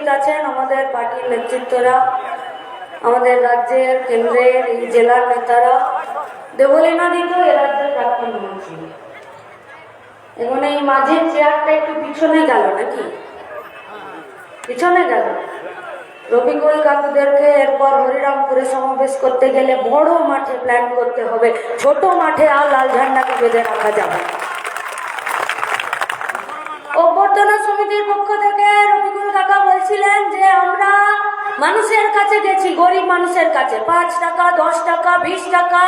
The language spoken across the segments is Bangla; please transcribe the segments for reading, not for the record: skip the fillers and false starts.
উপস্থিত আছেন আমাদের পার্টির নেতৃত্বরা, আমাদের রাজ্যের, কেন্দ্রের, এই জেলার নেতারা, দেবলীনাদি তো এ রাজ্যের প্রাক্তন মন্ত্রী। এখন এই মাঝের চেয়ারটা একটু পিছনে গেল নাকি? পিছনে গেল। রফিকুল কাকুদেরকে এরপর হরিরামপুরে সমাবেশ করতে গেলে বড় মাঠে প্ল্যান করতে হবে, ছোট মাঠে আর লাল ঝান্ডাকে বেঁধে রাখা যাবে। অভ্যর্থনা সমিতির পক্ষ থেকে রফিকুল কাকা বলছিলেন যে আমরা মানুষের কাছে গেছি, গরিব মানুষের কাছে 5 টাকা, 10 টাকা, 20 টাকা,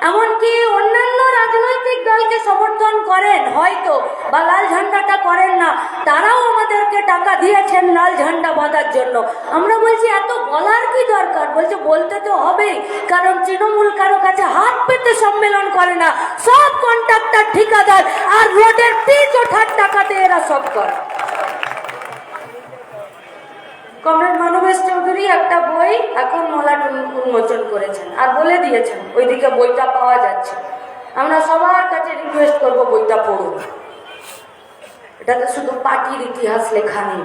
এমনকি অন্যান্য রাজনৈতিক দলকে সমর্থন করেন হয়তো বা লাল ঝান্ডাটা করেন না, তারাও আমাদেরকে টাকা দিয়েছেন লাল ঝান্ডা বাঁধার জন্য। আমরা বলছি এত বলার কি দরকার? বলছে বলতে তো হবেই, কারণ তৃণমূল কারো কাছে হাত পেতে সম্মেলন করে না, সব কন্ট্রাক্টর, ঠিকাদার আর রোডের পিচ ওঠার টাকাতে এরা সব করে। কমরেড মানবেশ চৌধুরী একটা বই এখন মলাট উন্মোচন করেছেন আর বলে দিয়েছেন ওইদিকে বইটা পাওয়া যাচ্ছে। আমরা সবার কাছে রিকোয়েস্ট করব বইটা পড়ুন। এটাতে শুধু পার্টির ইতিহাস লেখা নেই,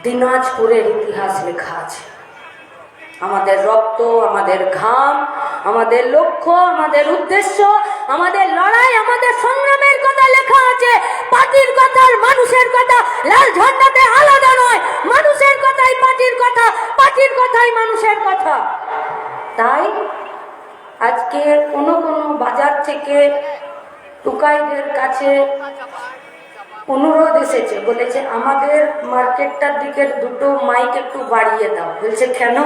দিনাজপুরের ইতিহাস লেখা আছে। আমাদের রক্ত, আমাদের ঘাম, আমাদের লক্ষ্য, আমাদের উদ্দেশ্য, আমাদের লড়াই, আমাদের সংগ্রামের কথা লেখা আছে। পার্টির কথা আর মানুষের কথা লাল ঝান্ডাতে আলাদা নয়, মানুষের কথাই পার্টির কথা, পার্টির কথাই মানুষের কথা। তাই আজকে কোনো বাজার থেকে টুকাইদের কাছে অনুরোধ এসেছে, বলেছে আমাদের মার্কেটটার দিকের দুটো মাইক একটু বাড়িয়ে দাও। বলছে কেন?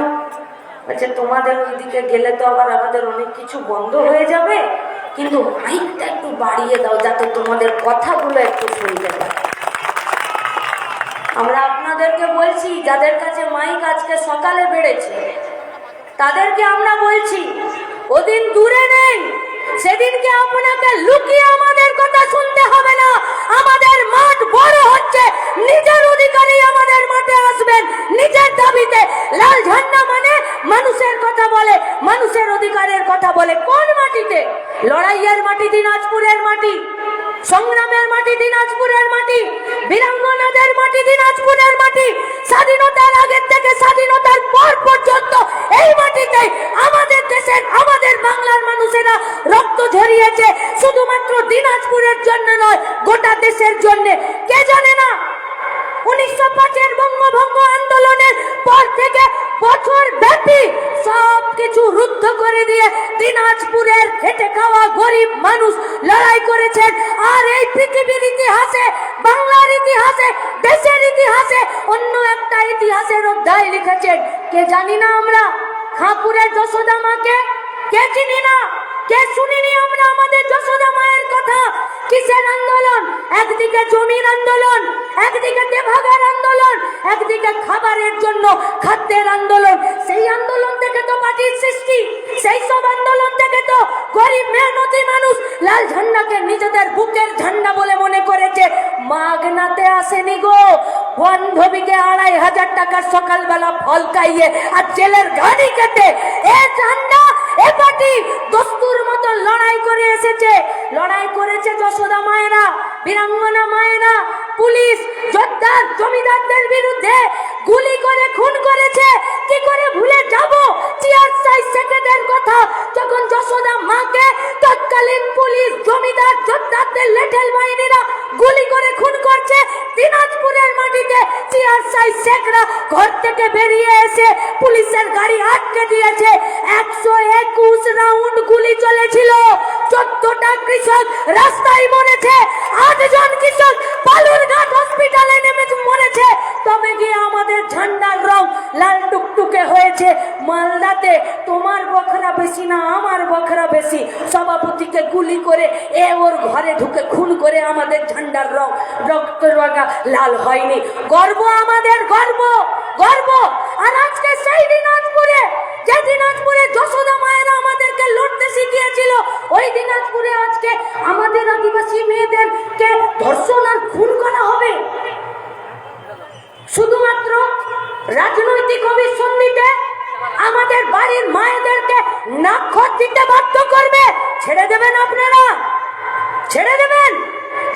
বলছে তোমাদের ওইদিকে গেলে তো আবার আমাদের অনেক কিছু বন্ধ হয়ে যাবে, কিন্তু মাইকটা একটু বাড়িয়ে দাও যাতে তোমাদের কথাগুলো একটু শুনতে পাই। আমরা আপনাদেরকে বলছি, যাদের কাছে মাইক আজকে সকালে বেড়েছে তাদেরকে আমরা বলছি ওদিন দূরে নেই, সেদিনকে আপনাকে লুকিয়ে আমাদের কথা শুনতে হবে না। আমাদের মাঠ বড় হচ্ছে, নিজের অধিকারে আমাদের মাঠে আসবেন, নিজের দাবিতে। লাল ঝান্ডা মানে মানুষের কথা বলে, মানুষের অধিকারের কথা বলে। কোন মাটিতে? লড়াইয়ের মাটি দিনাজপুরের মাটি, সংগ্রামের মাটি দিনাজপুরের মাটি, বীরাঙ্গনাদের মাটি দিনাজপুরের মাটি। স্বাধীনতার আগের থেকে স্বাধীনতার পর পর্যন্ত এই মাটিতে আমাদের দেশের, আমাদের বাংলার মানুষেরা রক্ত ঝরিয়েছে, শুধুমাত্র দিনাজপুরের জন্য নয়, গোটা দেশের জন্য। কে জানে না 1905-এর বঙ্গভঙ্গ আন্দোলনের পর থেকে বছর ব্যাপী সব কিছু রুদ্ধ করে দিয়ে দিনাজপুরের খেটে খাওয়া গরিব মানুষ লড়াই করেছেন। আর এই পৃথিবীর ইতিহাসে, বাংলার ইতিহাসে, দেশের ইতিহাসে অন্য একটা ইতিহাসের অধ্যায় লিখেছেন। কে জানি না আমরা? খাঁপুরের যশোদা মাকে কে চিনি না? কে শুনিনি আমরা আমাদের যশোদা মায়ের কথা? কিসের আন্দোলন? একদিকে জমির আন্দোলন, একদিকে তেভাগার আন্দোলন, একদিকে খাবারের জন্য খাদ্যের আন্দোলন। সেই আন্দোলন থেকে তো পার্টির সৃষ্টি, সেই সব আন্দোলন থেকে তো গরিব মেহনতি মানুষ লাল ঝান্ডাকে নিজেদের বুকের ঝান্ডা বলে মনে করেছে। মাগনাতে আসেনি গো, বান্ধবীকে 2500 টাকার সকালবেলা ফল খাইয়ে আর জেলের গাড়ি কেটে এ ঝান্ডা, এ পার্টি দস্তুর মতো লড়াই করে এসেছে। লড়াই করেছে যশোদা মায়েরা, বীরাঙ্গনা মায়েরা, পুলিশ, যোদ্ধা, জমিদারদের বিরুদ্ধে গুলি করে খুন করেছে। কি করে ভুলে যাব টিআরসাই সেকেন্ডের কথা, যখন যশোদা মাকে তৎকালীন পুলিশ, জমিদার, যোদ্ধাদের লেঠেল বাহিনীরা গুলি করে খুন করছে। দিনাজপুরের মাটিতে টিআরসাই শেখরা ঘর থেকে বেরিয়ে এসে পুলিশের গাড়ি আটকে দিয়েছে। 121 রাউন্ড গুলি চলেছিল, 14টা কৃষক রাস্তায় মরেছে, 8 জন কৃষক বালুরঘাট হসপিটালে নেমে মরেছে। তবে গিয়ে আমাদের ঝান্ডার রং লাল টুকটুকে হয়েছে। মালদাতে তোমার বখরা বেশি না আমার বখরা বেশি, সভাপতিকে গুলি করে ওর ঘরে ঢুকে খুন করে আমাদের ঝান্ডার রং রক্ত রঙা লাল হয়নি। গর্ব আমাদের, গর্ব, গর্ব। আর আজকে সেই দিনাজপুরে, যে দিনাজপুরে যশোদা মায়েরা আমাদেরকে লড়তে শিখিয়েছিল, ওই দিনাজপুরে আজকে আমাদের আদিবাসী মেয়েদেরকে ধর্ষণ আর খুন করা হবে শুধুমাত্র রাজনৈতিক অভিসন্ধিতে। আমাদের বাড়ির মায়েদেরকে নাক্ষর দিতে বাধ্য করবে। ছেড়ে দেবেন আপনারা? ছেড়ে দেবেন?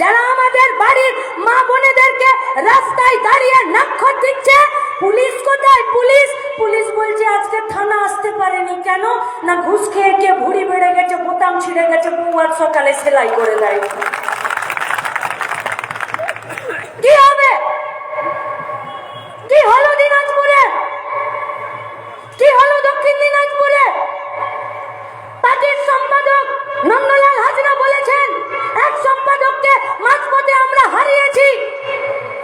যারা আমাদের বাড়ির মা বোনেদেরকে রাস্তায় দাঁড়িয়ে নাক্ষর দিচ্ছে। পুলিশ কোথায়? পুলিশ পুলিশ বলছে আজকে থানা আসতে পারেনি। কেন না ঘুষ খেয়ে কে ভুঁড়ি বেড়ে গেছে, বোতাম ছিঁড়ে গেছে, বউ আজ সকালে সেলাই করে দেয়। কি হবে? কি হলো দিনাজপুরে? কি হলো দক্ষিণ দিনাজপুরে? পার্টির সম্পাদক নন্দলাল হাজরা বলেছেন এক সম্পাদককে মাঝপথে আমরা হারিয়েছি।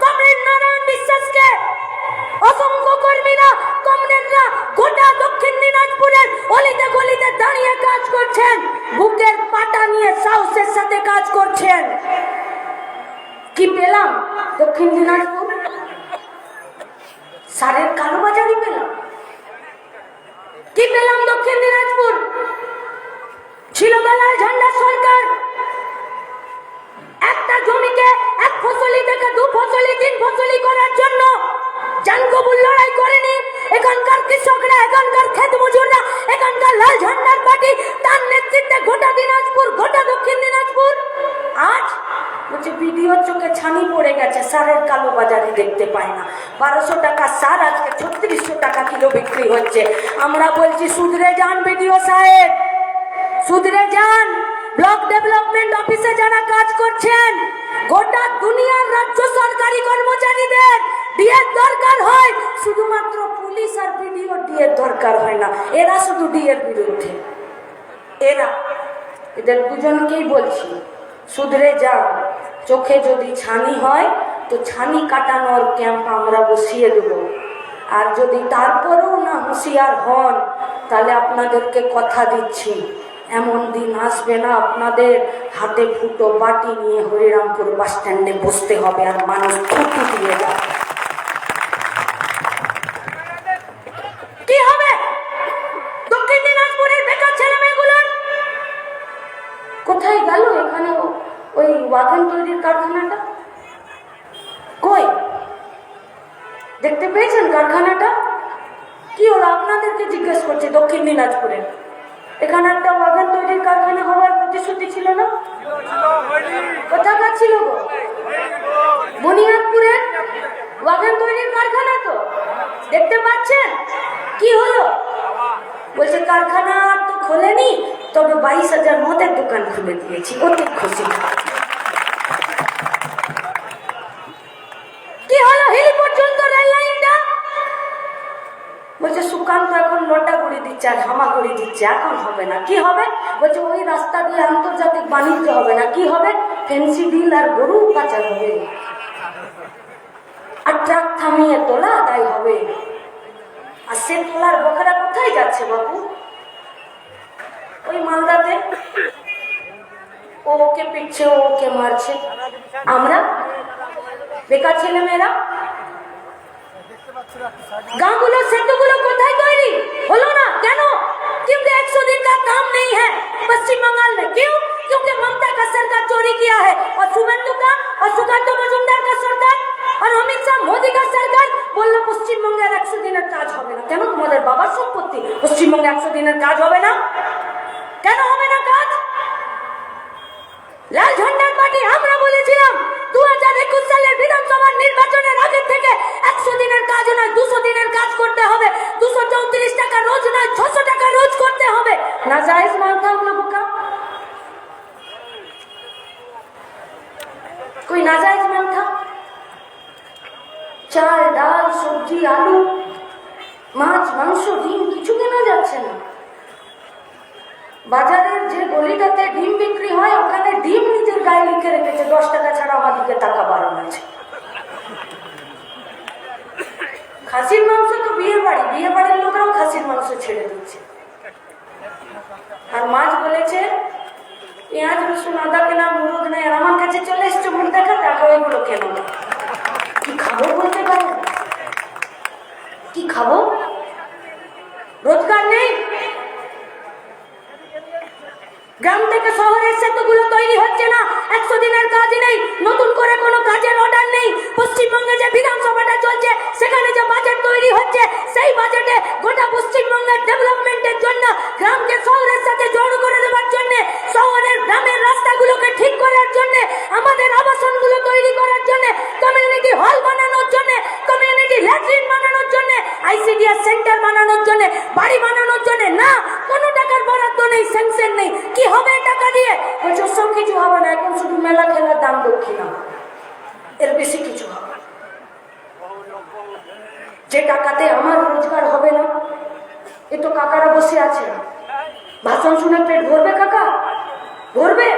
কমরেড নারায়ণ বিশ্বাসকে অসংখ্য কর্মীরা, কমরেডরা গোটা দক্ষিণ দিনাজপুরের অলিতে গলিতে দাঁড়িয়ে কাজ করছেন, বুকের পাটা নিয়ে সাহসের সাথে কাজ করছেন। কি পেলাম দক্ষিণ দিনাজপুর? সারের কালোবাজারি পেলাম। কি পেলাম দক্ষিণ দিনাজপুর? ছিল লাল ঝান্ডার সরকার, একটা জমিকে এক ফসলি থেকে দু ফসলি তিন ফসলি করার জন্য জানকবুল লড়াই করেনি। এখানকার কৃষকরা, এখানকার ক্ষেত মজুররা, এখানকার লাল ঝান্ডার পার্টি, তার নেতৃত্বে গোটা দিনাজপুর, গোটা দক্ষিণ দিনাজপুর আজ বলছে ভিডিওর চোখে ছানি পড়ে গেছে, সারের কালো বাজারে দেখতে পায় না। 1200 টাকা সার আজকে 3600 টাকা কিলো বিক্রি হচ্ছে। আমরা বলছি সুধরে যান বিডিও সাহেব, সুধরে যান। ব্লক ডেভেলপমেন্ট অফিসে যারা কাজ করছেন, গোটা দুনিয়ার রাজ্য সরকারি কর্মচারীদের ডিএর দরকার হয়, শুধুমাত্র পুলিশ আর বিডিও ডিএর দরকার হয় না। এরা শুধু ডিএর বিরুদ্ধে। এদের দুজনকেই বলছি সুধরে যান। চোখে যদি ছানি হয় তো ছানি কাটানোর ক্যাম্প আমরা বসিয়ে দেব। আর যদি তারপরেও না হুঁশিয়ার হন, তাহলে আপনাদেরকে কথা দিচ্ছি এমন দিন আসবে না আপনাদের হাতে ফুটো বাটি নিয়ে হরিরামপুর বাস স্ট্যান্ডে বসতে হবে আর মানুষ থুতু দিয়ে যাবে। কি হবে দক্ষিণ দিনাজপুরের বেকার ছেলে মেয়েগুলোর? কোথায় গেল এখানে ওই ওয়াগন তৈরির কারখানাটা? কই দেখতে পেয়েছেন কারখানাটা? কি হলো আপনাদেরকে জিজ্ঞেস করছি। দক্ষিণ দিনাজপুরে এখানে একটা ওয়াগন তৈরির কারখানা হওয়ার প্রতিশ্রুতি ছিল না? কোথাকার ছিল গো? বুনিয়াদপুরের ওয়াগন তৈরির কারখানা তো দেখতে পাচ্ছেন। কি হলো? বলছে কারখানা তো খোলেনি, তবে 22,000 মদের দোকান খুলে দিয়েছি, অতি খুশি। কি হলো হিলি পর্যন্ত রেল লাইনটা? বলছে সুকান্ত এখন লটা গুড়ি দিচ্ছে আর হামাগুড়ি দিচ্ছে, এখন হবে না। কি হবে? বলছে ওই রাস্তা দিয়ে আন্তর্জাতিক বাণিজ্য হবে না। কি হবে? ফেন্সি ডিল আর গরু পাচার হবে, আর ট্রাক থামিয়ে তোলা আদায় হবে। আর সে তোলার বকরা কোথায় যাচ্ছে বাবু? ওই মালদাতে ওকে পিটছে, ওকে মারছে। আমরা বেকার ছেলে মেয়েরা गाँवগুলো সেতুগুলো কোথায় তৈরি হলো না কেন? क्योंकि 100 दिन का काम नहीं है पश्चिम बंगाल में। क्यों? क्योंकि ममता का सरकार चोरी किया है, और शुभेंदु का और सुकांत मजुमदार का सरकार और अमित शाह मोदी का सरकार বললো পশ্চিমবঙ্গের 100 দিনের কাজ হবে না। কেন? তোমাদের বাবার সম্পত্তি। পশ্চিমবঙ্গে 100 দিনের কাজ হবে না কেন? হবে না কাজ। লাল ঝান্ডার পার্টি আমরা বলেছিলাম 2021 সালের বিধানসভা নির্বাচনের আগে থেকে 100 দিনের কাজ নয় 200 দিনের কাজ করতে হবে। 234 টাকা রোজ নয় 600 টাকা রোজ করতে হবে। नाजायज माल था उन लोगों का? कोई नाजायज माल था? चाल डाल सब्जी आलू মাছ মাংস ডিম কিছু কেনা যাচ্ছে না। বাজারের যে গলিটাতে ডিম বিক্রি হয় ওখানে ডিম নিজের গায়ে লিখে রেখেছে 10 টাকা ছাড়া আমাদেরকে টাকা বাড়ানো আছে। খাসির মাংস তো বিয়ে বাড়ির লোকরাও খাসির মাংস ছেড়ে দিচ্ছে। আর মাছ বলেছে পেঁয়াজ রসুন আদা কেনা মুরগ নেই, আর আমার কাছে চলে এসছে মুখ দেখা টাকা ওইগুলো কেন না। কি খাবো বলতে পারো? কি খাবো? রোজগার নেই। গ্রাম থেকে শহরের সেতুগুলো তৈরি হচ্ছে না, 100 দিনের কাজ নেই, নতুন করে কোনো কাজের অর্ডার নেই। পশ্চিমবঙ্গে যে বিধানসভাটা চলছে সেখানে যে বাজেট তৈরি হচ্ছে, সেই বাজেটে গোটা পশ্চিমবঙ্গের ডেভেলপমেন্টের জন্য, গ্রামকে শহরের সাথে জড়ো করে দেওয়ার জন্য, শহরের গ্রামের রাস্তাগুলোকে ঠিক করার জন্য, আমাদের আবাস কি হবে টাকা দিয়ে? বলছে সব কিছু হবে না, এখন শুধু মেলা খেলার দাম দক্ষিণা, এর বেশি কিছু হবে না। যে টাকাতে আমার রোজগার হবে না, এ তো কাকারা বসে আছে, ভাষণ শুনে পেট ভরবে? কাকা ভরবে?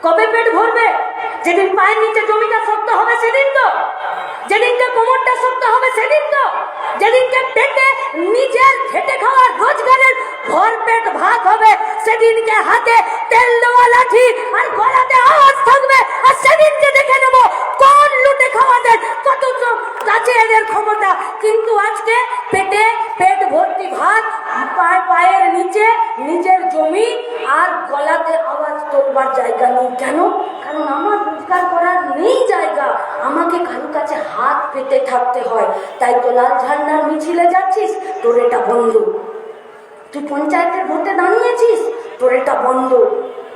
কবে পেট ভরবে? যেদিন পায়ের নিচে জমিটা শক্ত হবে সেদিন তো, যেদিনকে কোমরটা শক্ত হবে সেদিন তো, যেদিনকে পেটে নিজের খেটে খাওয়ার রোজগারের ভরপেট ভাত হবে সেদিনকে হাতে তেল দেওয়া লাঠি আর গলাতে আওয়াজ থাকবে, আর সেদিনকে দেখে নেব কোন লুটে খাওয়াদের কত কাছে এদের ক্ষমতা। কিন্তু আজকে পেটে পেট ভর্তি ভাত, পায়ের নিচে নিজের জমি আর গলাতে আওয়াজ তোলবার জায়গা নেই। কেন? কারণ আমার রোজগার করার নেই জায়গা, আমাকে কারো কাছে হাত পেতে থাকতে হয়। তাই তো লাল ঝান্ডার মিছিলে যাচ্ছিস, তোর এটা বন্ধ। তুই পঞ্চায়েতের ভোটে দাঁড়িয়েছিস, তোর এটা বন্ধ।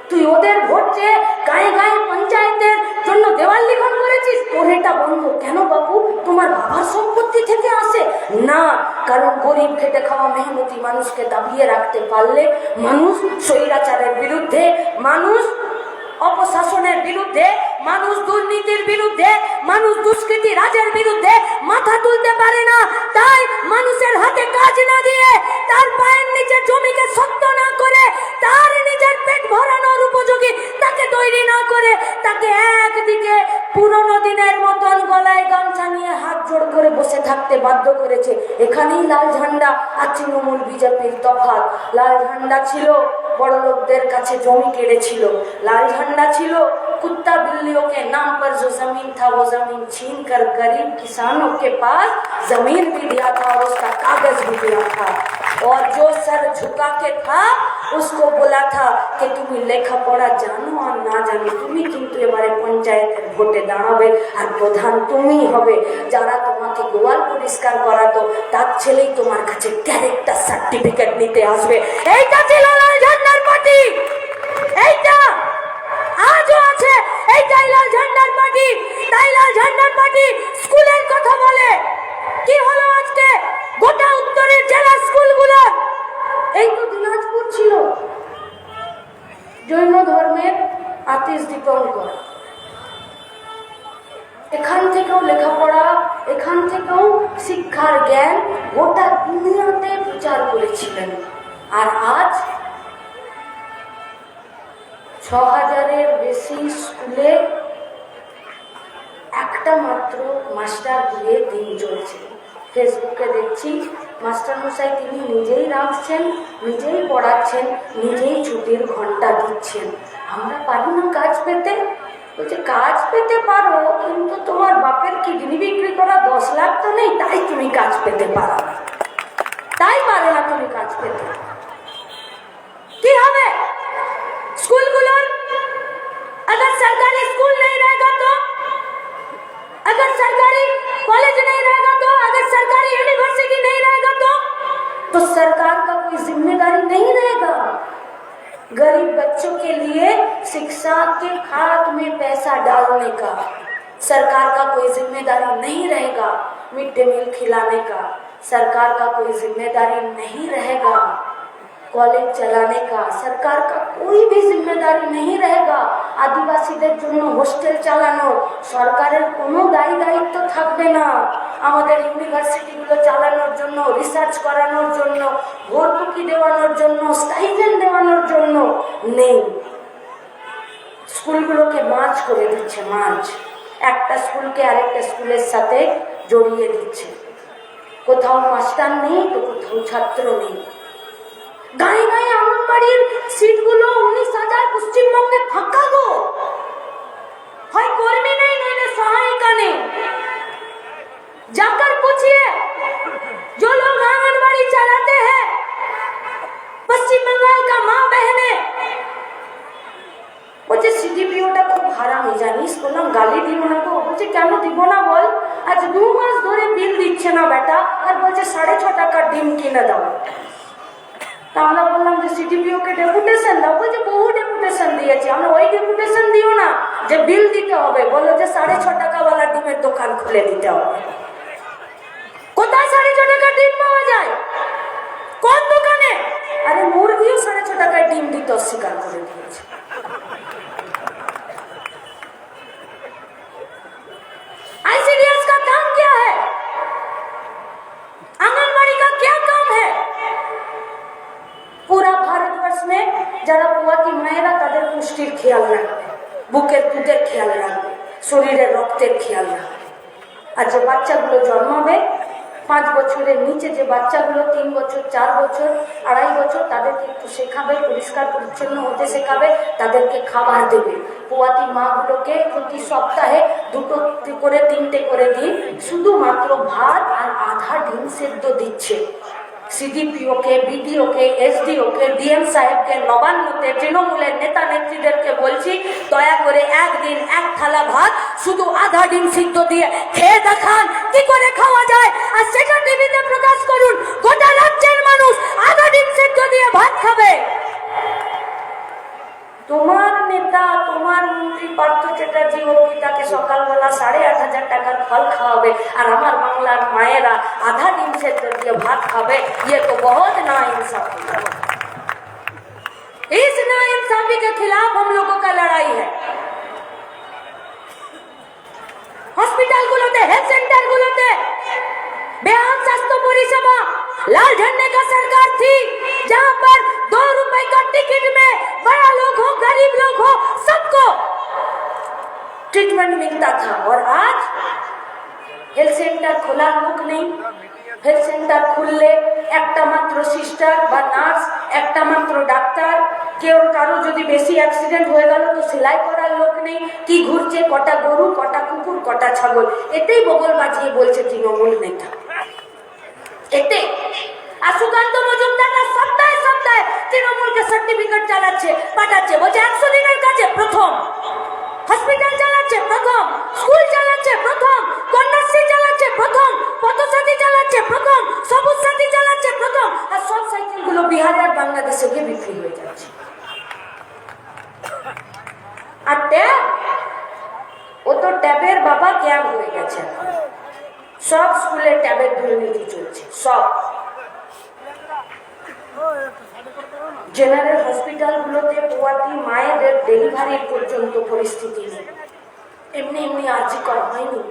তুই ওদের ভোট চেয়ে গায়ে গায়ে পঞ্চায়েতের জন্য দেওয়াল লিখন করেছিস, তোর এটা বন্ধ। কেন বাবু? তোমার বাবার সম্পত্তি থেকে আসে না, কারণ গরিব খেটে খাওয়া মেহনতি মানুষকে দাবিয়ে রাখতে পারলে মানুষ স্বৈরাচারের বিরুদ্ধে, মানুষ অপশাসনের বিরুদ্ধে, মানুষ দুর্নীতির বিরুদ্ধে, মানুষ দুষ্কৃতি রাজের বিরুদ্ধে মাথা তুলতে পারে না। তাই মানুষের হাতে কাজ না দিয়ে, তার পায়ের নিচে জমিকে শক্ত না করে, তার নিজের পেট ভরানোর উপযোগী তাকে তৈরি না করে, তাকে একদিকে পুরনো দিনের মতন গলায় গামছা নিয়ে হাত জোড় করে বসে থাকতে বাধ্য করেছে। এখানেই লাল ঝান্ডা আর তৃণমূল বিজেপির তফাৎ। লাল ঝান্ডা ছিল বড় লোকদের কাছে জমি কেড়েছিল, লাল झंडा छिलो कुत्ता बिल्लियों के नाम पर जो जमीन था वो जमीन छीन कर गरीब किसानों के पास जमीन भी दिया था और उसका कागज भी दिया था। और जो सर झुका के था उसको बोला था कि तुम्हें लेखा पढ़ा जानो और ना जानो, तुम्हें किन्तु एबारे पंचायतेर भोटे दाঁড়াবে আর প্রধান তুমিই হবে। যারা তোমাকে গোয়াল পরিষ্কার করাতো তার ছেলেই তোমার কাছে ক্যারেক্টার সার্টিফিকেট নিতে আসবে। এইটা ছিল লাল ঝান্ডার পার্টি, এইটা আজও আছে, এইটাই লাল ঝান্ডার পার্টি। তাই লাল ঝান্ডার পার্টি স্কুলের কথা বলে। কি হলো আজকে গোটা উত্তরের জেলা স্কুলগুলো? এই তো দিনাজপুর ছিল জৈন ধর্মের আতিশ দীপঙ্কর, এখান থেকেও লেখাপড়া, এখান থেকেও শিক্ষার জ্ঞান গোটা দুনিয়াতে প্রচার করেছিলেন। আর আজ ৬,০০০-এর বেশি স্কুলে একটা মাত্র মাস্টার দিয়ে দিন চলছে। ফেসবুকে দেখছি মাস্টারমশাই তিনি নিজেই রাখছেন, নিজেই পড়াচ্ছেন, নিজেই ছুটির ঘন্টা দিচ্ছেন। আমরা পারি না কাজ পেতে? বলছে কাজ পেতে পারো, কিন্তু তোমার বাপের কিডনি বিক্রি করা 10 লাখ তো নেই, তাই তুমি কাজ পেতে পারো না, তাই পারো না তুমি কাজ পেতে। কি হবে স্কুলগুলোর? अगर सरकारी स्कूल नहीं रहेगा तो, अगर सरकारी कॉलेज नहीं रहेगा तो, अगर सरकारी यूनिवर्सिटी नहीं रहेगा तो सरकार का कोई जिम्मेदारी नहीं रहेगा। गरीब बच्चों के लिए शिक्षा के खात में पैसा डालने का सरकार का कोई जिम्मेदारी नहीं रहेगा। मिड डे मील खिलाने का सरकार का कोई जिम्मेदारी नहीं रहेगा। कॉलेज चलाने का सरकार का कोई भी जिम्मेदारी नहीं रहेगा। आदिवासीদের জন্য হোস্টেল চালানো সরকারের কোনো দায়িত্ব থাকবে না। আমাদের ইউনিভার্সিটিগুলো চালানোর জন্য, রিসার্চ করানোর জন্য, ভর্তুকি দেওয়ানোর জন্য, স্টাইপেন্ড দেওয়ানোর জন্য নেই। স্কুলগুলোকে মার্জ করে দিচ্ছে, মার্জ, একটা স্কুলকে আরেকটা স্কুলের সাথে জড়িয়ে দিচ্ছে। কোথাও মাস্টার নেই তো কোথাও ছাত্র নেই। গায়ে গায়ে আঙ্গনবাড়ির সিটগুলো 19,000 পশ্চিমবঙ্গে ফাঁকা গো। হয় কর্মী নেই নইলে সহায়িকা নেই। जाकर पूछिए जो लोग आंगनबाड़ी चलाते हैं पश्चिम बंगाल का माँ बहने, বলছে সিডিপিওটা খুব হারামি জানিস, বললাম গালি দিব না তো। বলছে কেন দিব না বল? আজ 2 মাস ধরে বিল দিচ্ছে না বেটা, আর বলছে 6.5 টাকার ডিম কিনে দাও। আমরা বললাম যে সিডিপিও কে ডেপুটেশন দাও। বলছে বহু ডেপুটেশন দিয়েছি। আমরা ওই ডেপুটেশন দিও না যে বিল দিতে হবে, বলো যে 6.5 টাকাওয়ালা ডিমের দোকান খুলে দিতে হবে। কোথায় 6.5 টাকার ডিম পাওয়া যায়? কোন দোকানে? আরে মুরগিও 6.5 টাকায় ডিম দিতে অস্বীকার করে দিয়েছে। आईसीडीएस का काम क्या है? आंगनबाड़ी का क्या काम है? पूरा भारतवर्ष में যারা পুয়াতি মায়েরা তাদের পুষ্টির খেয়াল রাখবে, বুকের দুধের খেয়াল রাখবে, শরীরের রক্তের খেয়াল রাখবে। আর যে বাচ্চাগুলো জন্মাবে 5 বছরের নিচে, যে বাচ্চাগুলো 3 বছর 4 বছর 2.5 বছর, তাদেরকে একটু শেখাবে, পরিষ্কার পরিচ্ছন্ন হতে শেখাবে, তাদেরকে খাবার দেবে। পুয়াতি মাগুলোকে প্রতি সপ্তাহে 2 করে 3টে করে দিন শুধুমাত্র ভাত আর আধা ডিম সেদ্ধ দিচ্ছে। সিডিপিওকে, বিডিওকে, এসডিওকে, ডিএম সাহেবকে, নবান্নতে তৃণমূলের নেতা নেত্রীদেরকে বলছি, দয়া করে একদিন 1 থালা ভাত শুধু আধা ডিম সিদ্ধ দিয়ে খেয়ে দেখান কি করে খাওয়া যায়, আর সেটা টিভিতে প্রকাশ করুন। গোটা রাজ্যের মানুষ আধা ডিম সিদ্ধ দিয়ে ভাত খাবে। তোমার নেতা, তোমার মন্ত্রী পার্থ চ্যাটার্জি অর্পিতাকে সকালবেলা 8,500 টাকার ফল খাওয়াবে, আর আমার বাংলার মায়েরা আধা ডিম সেদ্ধ দিয়ে ভাত খাবে। ये तो बहुत नाइंसाफी है। इस नाइंसाफी के खिलाफ हम लोगों का लड़ाई है। হসপিটালগুলোতে, হেলথ সেন্টারগুলোতে बेहद स्वास्थ्य परिसेवा लाल झंडे का सरकार थी, जहां पर 2 रुपए का टिकट में बड़ा लोग हो, गरीब लोग हो, सबको ट्रीटमेंट मिलता था। और आज हेल्थ सेंटर खोला मुख नहीं। हेल्थ सेंटर खुलले একটা মাত্র সিস্টার বা নার্স, একটা মাত্র ডাক্তার। কেউ কারো যদি বেশি অ্যাক্সিডেন্ট হয়ে গেল তো সেলাই করার লোক নেই। কি ঘুরছে, কটা গরু, কটা কুকুর, কটা ছাগল, এতেই বগল বাজিয়ে বলছে তৃণমূল নেতা। এতে আর সুকান্ত মজুমদাররা সপ্তাহে সপ্তাহে তৃণমূলকে সার্টিফিকেট চালাচ্ছে, পাঠাচ্ছে, বলছে 100 দিনের কাজে প্রথম, হসপিটাল চালাচ্ছে প্রথম, স্কুল চালাচ্ছে প্রথম, কন্যাশ্রী চালাচ্ছে প্রথম, পথসাথী চালাচ্ছে প্রথম, সবুজ সাথী চালাচ্ছে প্রথম, আর সব সাইকেলগুলো বিহারে আর বাংলাদেশে গিয়ে বিক্রি হয়ে যাচ্ছে। আর ট্যাব, ও তো ট্যাবের বাবা জ্ঞান হয়ে গেছে। সব স্কুলে ট্যাবের দুর্নীতি চলছে, সব। জেনারেল হসপিটালগুলোতে পুয়াতি মায়েদের ডেলিভারির পর্যন্ত পরিস্থিতি নেই। এমনি এমনি আর্জি করা হয়নি।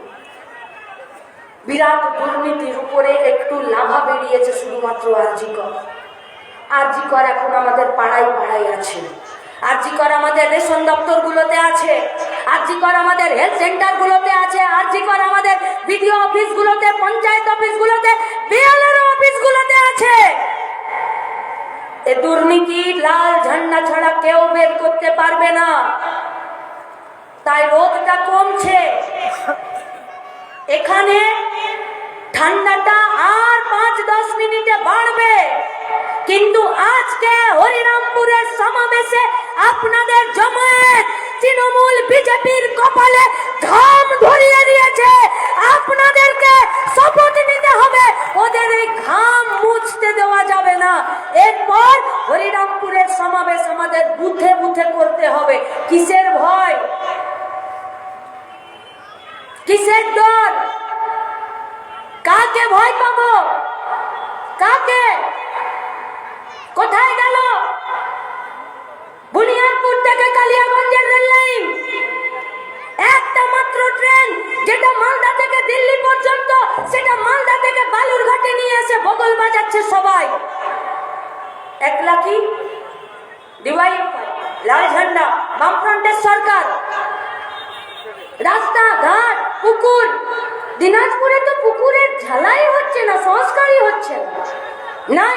বিরাট দুর্নীতির উপরে একটু লাভা বেরিয়েছে শুধুমাত্র আর্জি কর। আর্জি কর এখন আমাদের পাড়ায় পাড়ায় আছে। আর্জি কর আমাদের রেশন দপ্তরগুলোতে আছে। আর্জি কর আমাদের হেলথ সেন্টারগুলোতে আছে। আর্জি কর আমাদের বিডিও অফিসগুলোতে, পঞ্চায়েত অফিসগুলোতে, বিএলআর অফিসগুলোতে আছে। এ দুর্নীতি লাল ঝান্ডা ছাড়া কেউ বের করতে পারবে না। তাই রোগটা কমছে। এখানে ঠান্ডাটা আর 5-10 মিনিটে বাড়বে, কিন্তু আজকে হরিরামপুরের সমাবেশে আপনাদের জমায়েত তৃণমূল বিজেপির কপালে ঘাম ধরিয়ে দিয়েছে। আপনাদেরকে শপথ নিতে হবে, ওদের এই ঘাম মুছতে দেওয়া যাবে না। এরপর হরিরামপুরের সমাবেশ আমাদের বুথে বুথে করতে হবে। কিসের ভয়, কিসের ডর, কাকে ভয় পাবো, কাকে? কোথায় গেল বুনিয়াদপুর থেকে কালিয়াগঞ্জের রেল লাইন? একটা মাত্র ট্রেন যেটা মালদা থেকে দিল্লি পর্যন্ত, সেটা মালদা থেকে বালুরঘাটে নিয়ে এসে বগল বাজাচ্ছে সবাই। একলা কি ডিওয়াইএফআই, লাল ঝান্ডা, বামফ্রন্টের সরকার। রাস্তাঘাট, পুকুর, দিনাজপুরে তো পুকুরের ঝালাই হচ্ছে না, সংস্কারই হচ্ছে না।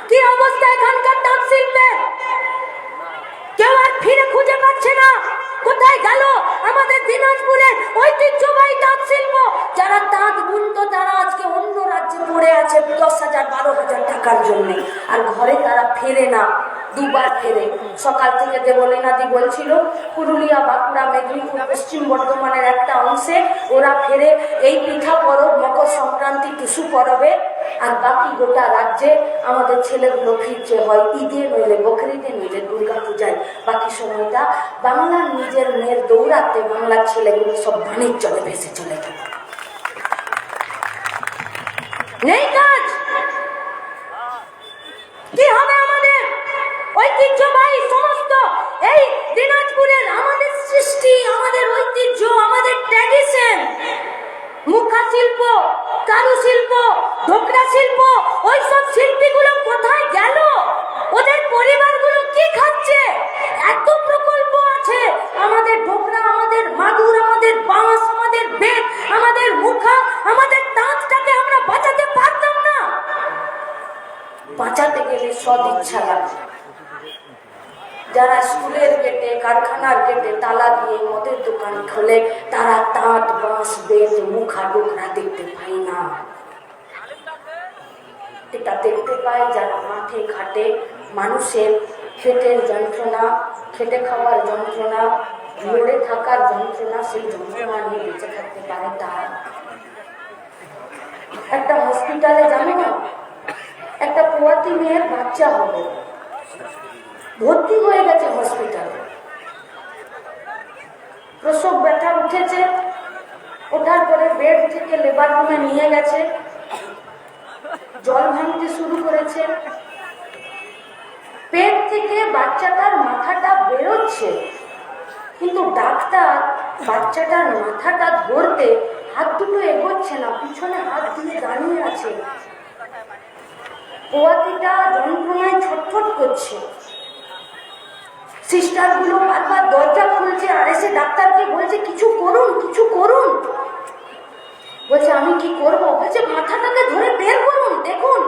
কি অবস্থা এখানকার তাঁত শিল্পের? কেউ আর ফিরে খুঁজে পাচ্ছে না। কোথায় গেল আমাদের দিনাজপুরের ঐতিহ্যবাহী তাঁত শিল্প? যারা তাঁত বুনতো তারা আজকে অন্য রাজ্যে পড়ে আছে 10,000-12,000 টাকার জন্য, আর ঘরে তারা ফেরে না। দুবার ফেরে। সকাল থেকে দেবলীনাদি বলছিল পুরুলিয়া, বাঁকুড়া, মেদিনীপুর, পশ্চিম বর্ধমানের একটা অংশে ওরা ফেরে এই পিঠা পরব, মকর সংক্রান্তি, টুসু পরবে, আর বাকি গোটা রাজ্যে আমাদের ছেলেগুলো ফিরছে হয় ঈদে, নইলে বকরিদে, নইলে দুর্গা পূজায়। বাকি সময়টা বাংলার নিজের মেয়ের দৌড়াতে বাংলার ছেলেগুলো সব বাণিজ্য চলে ভেসে চলে গেল। নেই কাজ, কি হবে আমাদের ঐতিহ্যবাহী সমস্ত এই দিনাজপুরের আমাদের সৃষ্টি, আমাদের ঐতিহ্য, আমাদের ট্র্যাডিশন, মুখা শিল্প, কারু শিল্প, ঢোকরা শিল্প, ওইসব শিল্পীগুলো কোথায় গেল? ওদের পরিবারগুলো কি খাচ্ছে? এত প্রকল্প আছে, আমাদের ঢোকরা, আমাদের মাদুর, আমাদের বাঁশ, আমাদের বেত, আমাদের মুখা, আমাদের তাঁতটাকে আমরা বাঁচাতে পারতাম না? বাঁচাতে গেলে সদিচ্ছা লাগে। যারা স্কুলের গেটে, কারখানার গেটে তালা দিয়ে মদের দোকান খোলে, তারা তাঁত, বাঁশ, বেত, মুখা, ডোকরা দেখতে পায় না। এটা দেখতে পায় যারা মাঠে ঘাটে মানুষের খেটের যন্ত্রণা, খেটে খাওয়ার যন্ত্রণা, লড়ে থাকার যন্ত্রণা, সেই যন্ত্রণা নিয়ে বেঁচে থাকতে পারে তারা। একটা হসপিটালে জানো না, একটা পোয়াতি মেয়ের বাচ্চা হবে, ভর্তি হয়ে গেছে হসপিটালে। প্রসব ব্যথা উঠেছে, ওঠার পরে বেড থেকে লেবার রুমে নিয়ে গেছে, জল ভাঙতে শুরু করেছে, পেট থেকে বাচ্চাটার মাথাটা বেরোচ্ছে, কিন্তু ডাক্তার বাচ্চাটার মাথাটা ধরতে হাত দুটো এগোচ্ছে না, পিছনে হাত দিয়ে দাঁড়িয়ে আছে। পোয়াতিটা যন্ত্রণায় ছটফট করছে। সিস্টার গুলো বারবার দরজা খুলছে আর এসে ডাক্তারকে বলছে কিছু করুন, কিছু করুন। বলছে আমি কি করবো? বলছে মাথাটাকে ধরে বের করুন, দেখুন।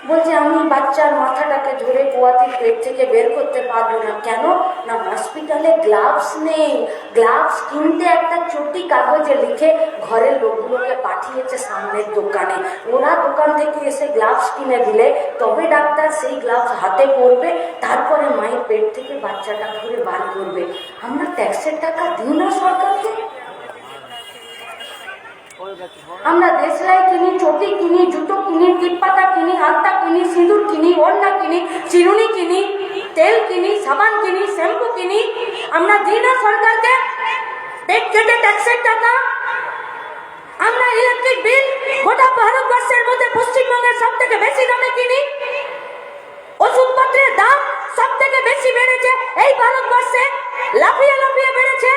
বলছে আমি বাচ্চার মাথাটাকে ধরে পোয়াতির পেট থেকে বের করতে পারবো না। কেন না, হসপিটালে গ্লাভস নেই। গ্লাভস কিনতে একটা চটি কাগজে লিখে ঘরের লোকগুলোকে পাঠিয়েছে সামনের দোকানে। ওরা দোকান থেকে এসে গ্লাভস কিনে দিলে তবে ডাক্তার সেই গ্লাভস হাতে পরবে, তারপরে মায়ের পেট থেকে বাচ্চাটা ধরে বার করবে। আমরা ট্যাক্সের টাকা দিই না সরকারকে? আমরা দেশলাই কিনি, চটি কিনি, জুতো কিনি, টিপপাতা কিনি, আলতা কিনি, সিঁদুর কিনি, ওড়না কিনি, চিরুনি কিনি, তেল কিনি, সাবান কিনি, শ্যাম্পু কিনি। আমরা দিই না সরকারকে পেট কেটে ট্যাক্সের টাকা? আমরা ইলেকট্রিক বিল গোটা ভারতবর্ষের মধ্যে পশ্চিমবঙ্গের সব থেকে বেশি দামে কিনি। ওষুধপত্রের দাম সব থেকে বেশি বেড়েছে এই ভারতবর্ষে, লাফিয়ে লাফিয়ে বেড়েছে।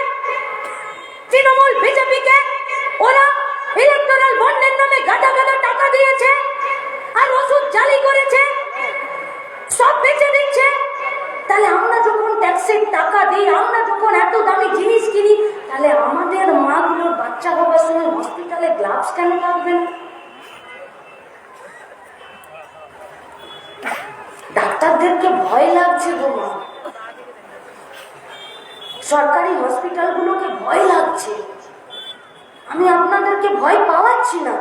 তৃণমূল বিজেপিকে ওরা ইলেকট্রাল বন্ডের নামে গাদা গাদা টাকা দিয়েছে আর ওষুধ জালি করেছে, সব বেচে দিচ্ছে। তাহলে আমরা যখন ট্যাক্সের টাকা দিই, আমরা যখন এত দামি জিনিস কিনি, তাহলে আমাদের মাগুলোর বাচ্চা হবার সময় হসপিটালে গ্লাভস কেন লাগবে না? ডাক্তারদেরকে ভয় লাগছে গো মা, সরকারি হসপিটালগুলোকে ভয় লাগছে। আমি আপনাদেরকে ভয় পাওয়াচ্ছি না,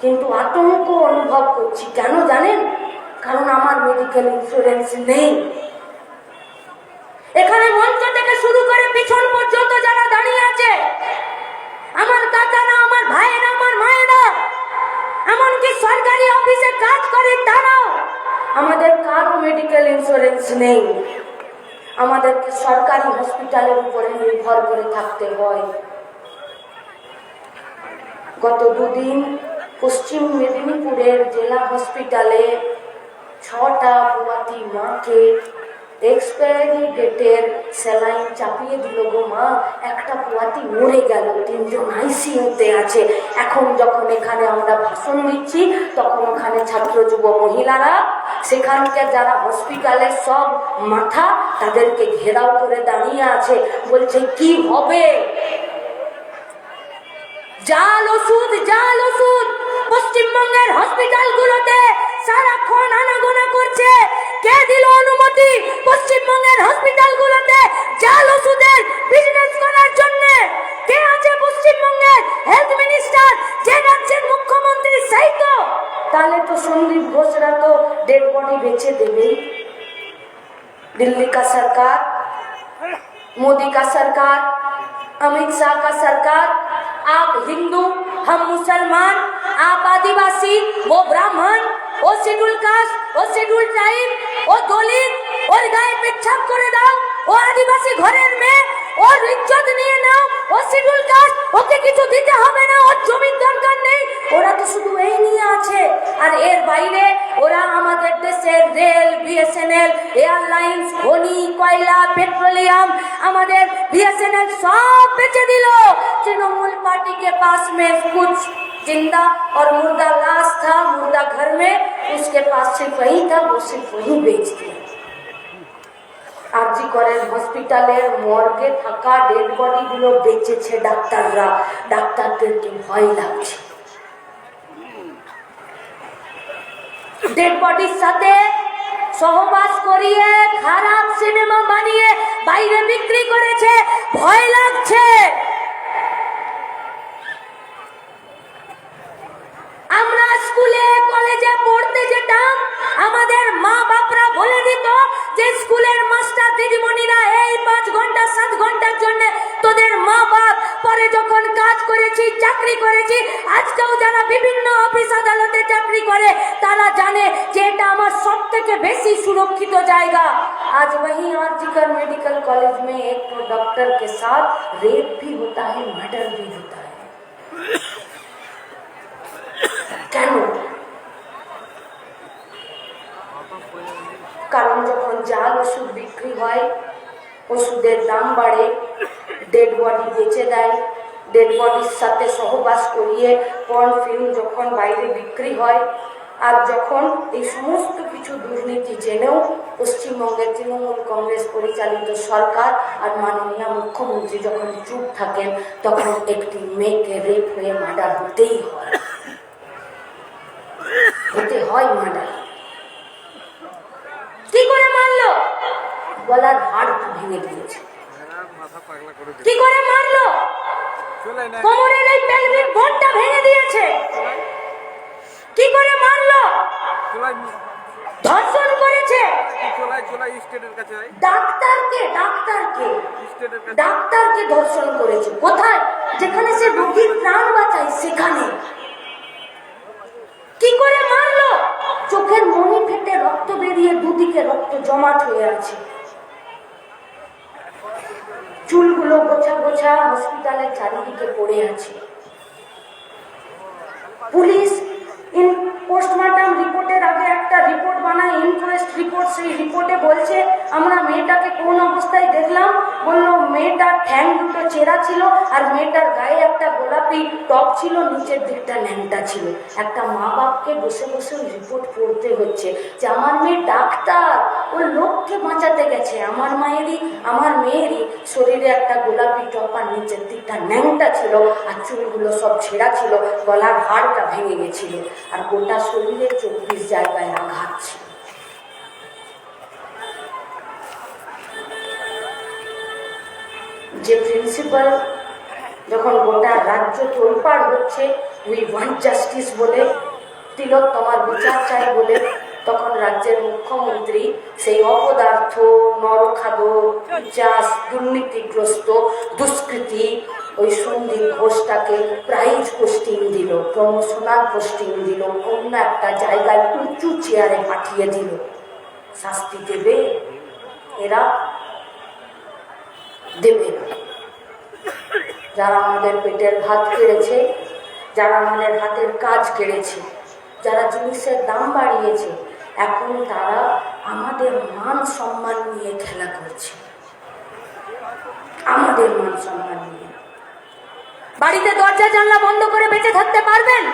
কিন্তু আতঙ্ক অনুভব করছি। কেন জানেন? কারণ আমার মেডিকেল ইন্স্যুরেন্স নেই। এখানে মঞ্চ থেকে শুরু করে পিছন পর্যন্ত যারা দাঁড়িয়ে আছে, আমার কাকারা, আমার ভাইয়েরা, আমার মায়েরা, এমনকি সরকারি অফিসে কাজ করে তারাও, আমাদের কারো মেডিকেল ইন্স্যুরেন্স নেই। আমাদেরকে সরকারি হসপিটালের উপরে নির্ভর করে থাকতে হয়। গত দুদিন পশ্চিম মেদিনীপুরের জেলা হসপিটালে 6টা পোয়াতি মাকে এক্সপায়ারি ডেটের স্যালাইন চাপিয়ে দিল গো মা। একটা পোয়াতি মরে গেল, 3 জন আইসিইউতে আছে। এখন যখন এখানে আমরা ভাষণ দিচ্ছি, তখন ওখানে ছাত্র যুব মহিলারা, সেখানকার যারা হসপিটালের সব মাথা, তাদেরকে ঘেরাও করে দাঁড়িয়ে আছে, বলছে কি হবে? জাল ওষুধ, জাল ওষুধ পশ্চিমবঙ্গের হসপিটালগুলোতে সারাক্ষণ আনাগোনা করছে। কে দিল অনুমতি পশ্চিমবঙ্গের হসপিটালগুলোতে জাল ওষুধের বিজনেস করার জন্য? কে আছে পশ্চিমবঙ্গের হেলথ মিনিস্টার, যে রাজ্যের মুখ্যমন্ত্রী? সেই তো। তাহলে তো সন্দীপ ঘোষরা তো ডেড বডি বেচে দেবেই। दिल्ली का सरकार, मोदी का सरकार, अमित शाह का सरकार, आप हिंदू, हम मुसलमान, आप आदिवासी, वो ब्राह्मण, वो शेड्यूल कास्ट, वो शेड्यूल ट्राइब, वो दलित, ওর গায়ে পেচ্ছাপ করে দাও, ও আদিবাসী ঘরের মেয়ে, ওর ইজ্জত নিয়ে নাও, ও শিডিউল কাস্ট, ওকে কিছু দিতে হবে না, ওর জমির দরকার নেই। ওরা তো শুধু এই নিয়ে আছে। আর এর বাইরে ওরা আমাদের দেশের রেল, বিএসএনএল, এয়ারলাইন্স, খনি, কয়লা, পেট্রোলিয়াম, আমাদের बीएसएनएल सब बेचे दिलो। तृणमूल पार्टी के पास में कुछ जिंदा और मुर्दा लाश था, मुर्दा घर में, उसके पास सिर्फ वही था, वो सिर्फ वही बेच दिया। आरजी करें हॉस्पिटलेर मर्गे थाका डेड बडी गुलो बेचेছে ডাক্তাররা। ডাক্তারদেরকে ভয় লাগছে। ডেড বডির সাথে সহবাস করিয়ে খারাপ সিনেমা বানিয়ে বাইরে বিক্রি করেছে, ভয় লাগছে। আমরা স্কুলে কলেজে পড়তে যেতাম, আমাদের মা বাপরা বলে দিত যে স্কুলের মাস্টার দিদিমণিরা এই 5 ঘন্টা 7 ঘন্টার জন্য তোদের মা বাপ, পরে যখন কাজ করেছি, চাকরি করেছি, আজকেও যারা বিভিন্ন অফিস আদালতে চাকরি করে তারা জানে যে এটা আমার সব থেকে বেশি সুরক্ষিত জায়গা। आज वहीं आरजीकर मेडिकल कॉलेज में एक डॉक्टर के साथ रेप भी होता है, मर्डर भी होता है। কেন? কারণ যখন জাল ওষুধ বিক্রি হয়, ওষুধের দাম বাড়ে, ডেড বডি বেচে দেয়, ডেড বডির সাথে সহবাস করিয়ে পর্ন ফিল্ম যখন বাইরে বিক্রি হয়, আর যখন এই সমস্ত কিছু দুর্নীতি জেনেও পশ্চিমবঙ্গের তৃণমূল কংগ্রেস পরিচালিত সরকার আর মাননীয় মুখ্যমন্ত্রী যখন চুপ থাকেন, তখন একটি মেয়েকে রেপ হয়ে মার্ডার হতেই হয়, হতে হয় মার্ডার। কি করে মারলো? গলার হাড় ভেঙে দিয়েছে। কি করে মারলো? কোমরের এই পেলভিক বোনটা ভেঙে দিয়েছে। কি করে মারলো? ধর্ষণ করেছে। ডাক্তারকে ধর্ষণ করেছে। কোথায়? যেখানে সে রোগীর প্রাণ বাঁচায় সেখানে। কি করে মারলো? চোখের মনি ফেটে রক্ত বেরিয়ে দুদিকে রক্ত জমাট হয়ে আছে, চুলগুলো গোছা গোছা হসপিটালের চারিদিকে পড়ে আছে। পুলিশ পোস্টমর্টম রিপোর্টের আগে একটা রিপোর্ট বানায়, ইনকোয়েস্ট রিপোর্ট। সেই রিপোর্টে বলছে আমরা মেয়েটাকে কোন অবস্থায় দেখলাম, বললো মেয়েটার ঠ্যাং দুটো চেরা ছিল আর মেয়েটার গায়ে একটা গোলাপি টপ ছিল, নিচের দিকটা ন্যাংটা ছিল। একটা মা বাপকে বসে বসে রিপোর্ট পড়তে হচ্ছে যে আমার মেয়ে ডাক্তার, ওর লোককে বাঁচাতে গেছে, আমার মেয়েরই শরীরে একটা গোলাপি টপ আর নিচের দিকটা ন্যাংটা ছিল, আর চুলগুলো সব ছেঁড়া ছিল, গলার হাড়টা ভেঙে গেছিল, আর গোটা শরীরে 24 জায়গায় আঘাত ছিল। যে প্রিন্সিপাল যখন গোটা রাজ্য তোলপাড় হচ্ছে উই ওয়ান্ট জাস্টিস বলে, তিলক তোমার বিচার চাই বলে, তখন রাজ্যের মুখ্যমন্ত্রী সেই অপদার্থ, নরখাদক, চাষ, দুর্নীতিগ্রস্ত, দুষ্কৃতী ওই সন্দীপ ঘোষটাকে প্রাইজ পোস্টিং দিল, প্রমোশনাল পোস্টিং দিল, অন্য একটা জায়গায় উঁচু চেয়ারে পাঠিয়ে দিল। শাস্তি দেবে এরা? দেবে না। যারা আমাদের পেটের ভাত কেড়েছে, যারা আমাদের হাতের কাজ কেড়েছে, যারা জিনিসের দাম বাড়িয়েছে, এখন তারা আমাদের মান সম্মান নিয়ে খেলা করছে। আমাদের মান সম্মান নিয়ে। বাড়িতে দরজা জানলা বন্ধ করে বেঁচে থাকতে পারবেন?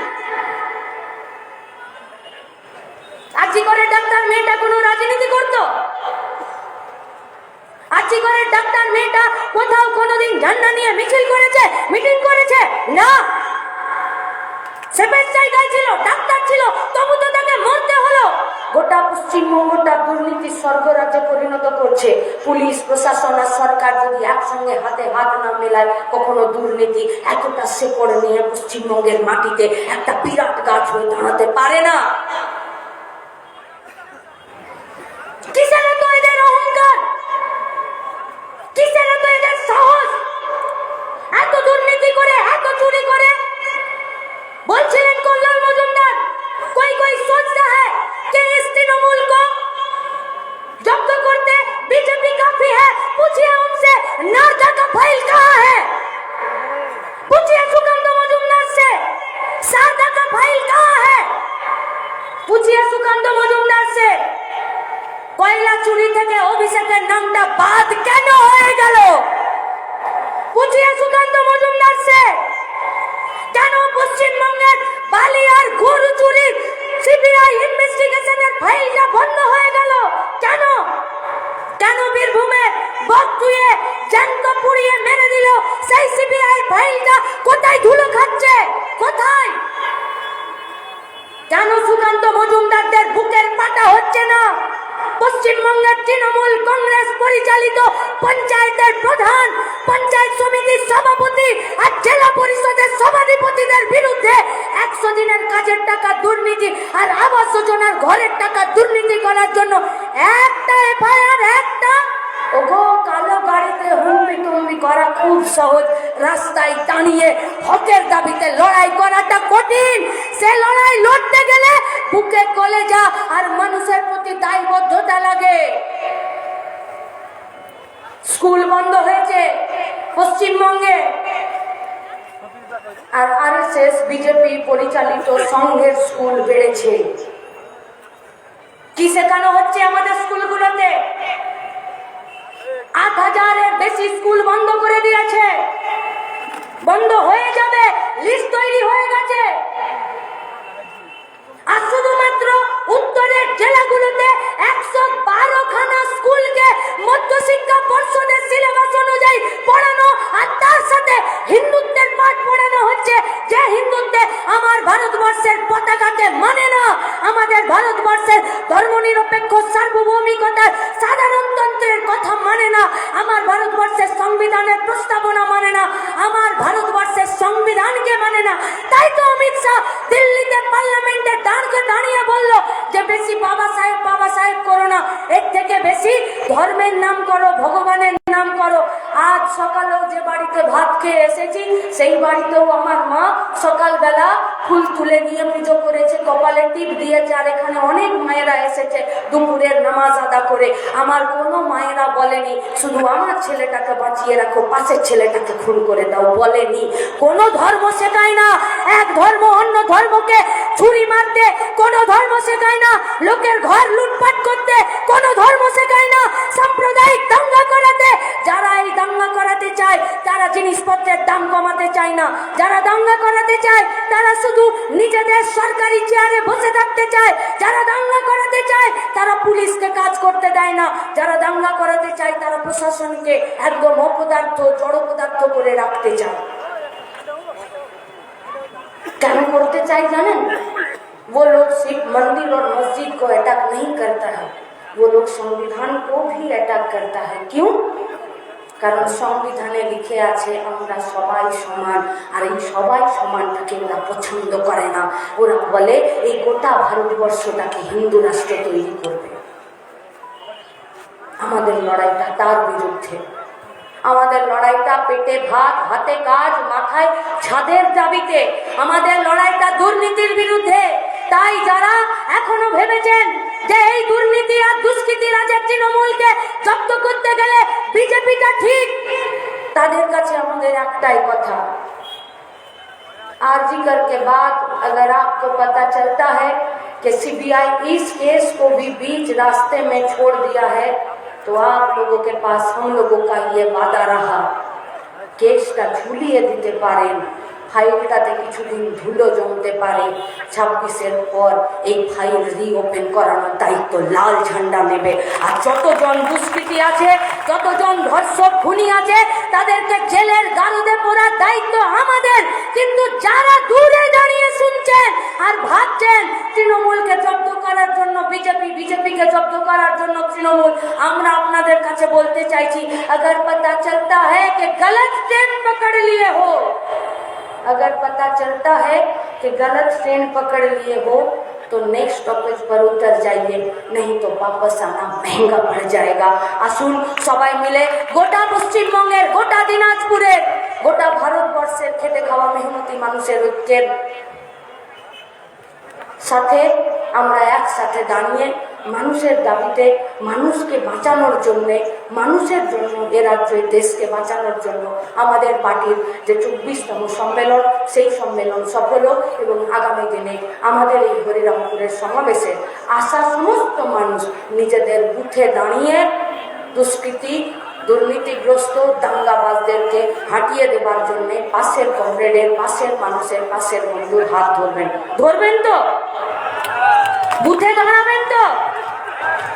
আজকে করে ডাক্তার মেয়েটা কোনো রাজনীতি করতো? আজকে করে ডাক্তার মেয়েটা কোথাও কোনোদিন ঝান্ডা নিয়ে মিছিল করেছে, মিটিং করেছে? না। সেফের জায়গায় ছিল, ডাক্তার ছিল, তবু তো তাকে মরতে হলো। গোটা পশ্চিমবঙ্গটা দুর্নীতির স্বর্গরাজ্যে পরিণত করছে। পুলিশ প্রশাসন আর সরকার যদি একসঙ্গে হাতে হাত না মেলায়, কখনো দুর্নীতি এতটা শেকড় নিয়ে পশ্চিমবঙ্গের মাটিতে একটা বিরাট গাছ হয়ে দাঁড়াতে পারে না। কিসের এত এদের অহংকার? কিসের এত এদের সাহস? এত দুর্নীতি করে, এত চুরি করে। बोलছিলেন কল্যাণ মজুমদার, कोई सोचता है कि इस तृणमूल को जब्त करते पूछिए उनसे नारदा का फाइल कहाँ है, पूछिए सुकांत मजुमदार से शारदा का फाइल कहाँ है, पूछिए सुकांत मजुमदार से কয়লা চুরি থেকে অভিষেকের নামটা বাদ কেন হয়ে গেল, पूछिए सुकांत मजुमदार से কেন পশ্চিমবঙ্গের বালি আর গরু চুরি সিবিআই ইনভেস্টিগেশনের ফাইলটা বন্ধ হয়ে গেল, কেন কেন বীরভূমে বকটুয়ে জ্যান্ত পুড়িয়ে মেরে দিল সেই সিবিআই ফাইলটা কোথায় ধুলো খাচ্ছে, কোথায়, কেন সুকান্ত মজুমদারদের বুকের পাটা হচ্ছে না, পশ্চিমবঙ্গের তৃণমূল কংগ্রেস পরিচালিত পঞ্চায়েতের প্রধান, পঞ্চায়েত সমিতির সভাপতি আর জেলা পরিষদের সভাধিপতিদের বিরুদ্ধে 100 দিনের কাজের টাকা দুর্নীতি আর আবাস যোজনার ঘরের টাকা দুর্নীতি করার জন্য একটা এফআইআর, একটা ওগো কালো গাড়িতে হুমড়ি তুমড়ি করা খুব সহজ, রাস্তায় দাঁড়িয়ে হকের দাবিতে লড়াই করাটা কঠিন, সে লড়াই লড়তে গেলে বুকে কলেজা আর মানুষের প্রতি দায়বদ্ধতা লাগে। স্কুল বন্ধ হয়েছে পশ্চিমবঙ্গে, আর আরএসএস বিজেপি পরিচালিত সংঘের স্কুল বেড়েছে। কি শেখানো হচ্ছে আমাদের স্কুলগুলোতে? 8000-এর বেশি স্কুল বন্ধ করে দিয়েছে, বন্ধ হয়ে যাবে, লিস্ট তৈরি হয়ে গেছে। আর শুধুমাত্র উত্তরের জেলাগুলোতে 112খানা স্কুলকে মধ্যশিক্ষা পর্ষদের সিলেবাস অনুযায়ী পড়ানো, আর তার সাথে হিন্দুত্বের পাঠ পড়ানো হচ্ছে, যে হিন্দুত্বে আমার ভারতবর্ষের পতাকাকে মানে না, আমাদের ভারতবর্ষের ধর্মনিরপেক্ষ সার্বভৌমিকতার সাধারণতন্ত্রের কথা মানে না, আমার ভারতবর্ষের সংবিধানের প্রস্তাবনা মানে না, আমার ভারতবর্ষের সংবিধানকে মানে না। তাই তো অমিত শাহ দিল্লিতে পার্লামেন্টে দাঁড়িয়ে বলল যে বেশি বাবা সাহেব করো না, এর থেকে বেশি ধর্মের নাম করো, ভগবানের নাম করো। আজ সকালেও যে বাড়িতে ভাত খেয়ে এসেছি সেই বাড়িতেও আমার মা সকালবেলা ফুল তুলে নিয়ে পুজো করেছে, কপালে টিপ দিয়েছে, আর এখানে অনেক মায়েরা এসেছে দুপুরের নামাজ আদা করে। আমার কোনো মায়েরা বলেনি শুধু আমার ছেলেটাকে বাঁচিয়ে রাখো, পাশের ছেলেটাকে খুন করে দাও, বলেনি। কোনো ধর্ম শেখায় না এক ধর্ম অন্য ধর্মকে ছুরি মারতে, কোনো ধর্ম শেখায় না লোকের ঘর লুটপাট করতে, কোনো ধর্ম শেখায় না সাম্প্রদায়িক দাঙ্গা করাতে। যারা এই দাঙ্গা করাতে চায় তারা জিনিসপত্রের দাম কমাতে চায় না, যারা দাঙ্গা করাতে চায় তারা শুধু নিজেদের সরকারি চেয়ারে বসে থাকতে চায়, যারা দাঙ্গা করাতে চায় তারা পুলিশকে কাজ করতে দেয় না, যারা দাঙ্গা করাতে চায় তারা প্রশাসনকে একদম অপদার্থ জড় পদার্থ করে রাখতে চায়। কেন করতে চাই জানেন? वो लोग सिर्फ मंदिर और मस्जिद को अटैक नहीं करता है, वो लोग संविधान को भी अटैक करता है। क्यों? কারণ সংবিধানে লিখে আছে আমরা সবাই সমান, আর এই সবাই সমানটাকে ওরা পছন্দ করে না। ওরা বলে এই গোটা ভারতবর্ষটাকে হিন্দু রাষ্ট্র তৈরি করবে। আমাদের লড়াইটা তার বিরুদ্ধে, আমাদের লড়াইটা পেটে ভাত হাতে কাজ মাথায় ছাদের দাবিতে, আমাদের লড়াইটা দুর্নীতির বিরুদ্ধে। তাই যারা এখনো ভেবেছেন যে এই দুর্নীতি আর দুষ্কৃতি রাজের তৃণমূলকে জব্দ করতে গেলে বিজেপিটা ঠিক, তাদের কাছে আমাদের একটাই কথা, आरजीकर के बाद अगर आपको पता चलता है कि सीबीआई इस केस को भी बीच रास्ते में छोड़ दिया है, तो आप लोगों के पास हम लोगों का ये वादा रहा, केसটা ঝুলিয়ে দিতে পারেন, ফাইলটাতে কিছুদিন ধুলো জমতে পারে, 26-এর পর এই ফাইল রিওপেন করানোর দায়িত্ব লাল ঝান্ডা নেবে। আর যতজন দুষ্কৃতী আছে, যতজন ধর্ষক খুনি আছে, তাদেরকে জেলের গারদে পড়ার দায়িত্ব আমাদের। কিন্তু যারা দূরে দাঁড়িয়ে শুনছেন আর ভাবছেন তৃণমূলকে জব্দ করার জন্য বিজেপিকে জব্দ করার জন্য তৃণমূল, আমরা আপনাদের কাছে বলতে চাইছি, अगर पता चलता है कि गलत ट्रेन पकड़ लिए हो, अगर पता चलता है कि गलत ट्रेन पकड़ लिए हो तो नेक्स्ट स्टॉपेज पर उतर जाइए, नहीं तो वापस आना महंगा पड़ जाएगा। আসুন সবাই মিলে গোটা পশ্চিমবঙ্গের, গোটা দিনাজপুরের, গোটা ভারতবর্ষের খেটে খাওয়া মেহনতি মানুষের ঐক্যের সাথে আমরা একসাথে দাঁড়িয়ে মানুষের দাবিতে, মানুষকে বাঁচানোর জন্যে, মানুষের জন্য এ রাজ্যের দেশকে বাঁচানোর জন্য আমাদের পার্টির যে 24তম সম্মেলন, সেই সম্মেলন সফল হোক এবং আগামী দিনে আমাদের এই হরিরামপুরের সমাবেশে আসা সমস্ত মানুষ নিজেদের বুথে দাঁড়িয়ে দুষ্কৃতী, দুর্নীতিগ্রস্ত দাঙ্গাবাজদেরকে হাঁটিয়ে দেবার জন্যে পাশের কমরেডের, পাশের মানুষের, পাশের বন্ধুর হাত ধরবেন। ধরবেন তো? বুথে দাঁড়াবেন তো?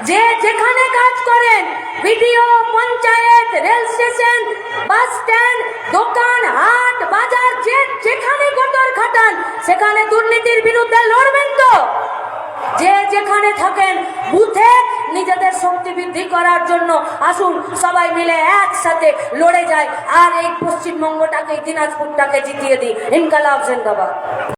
যে যেখানে কাজ করেন, BDO, panchayat, rail station, bus stand, দোকান, হাট, বাজার, যেখানে গটর খাটান, সেখানে দুর্নীতির বিরুদ্ধে লড়বেন তো? যে যেখানে থাকেন বুথে নিজেদের শক্তি বৃদ্ধি করার জন্য আসুন সবাই মিলে একসাথে লড়ে যায় আর এই পশ্চিমবঙ্গটাকে, দিনাজপুরটাকে জিতিয়ে দিই। ইনকালাব জিন্দাবাদ।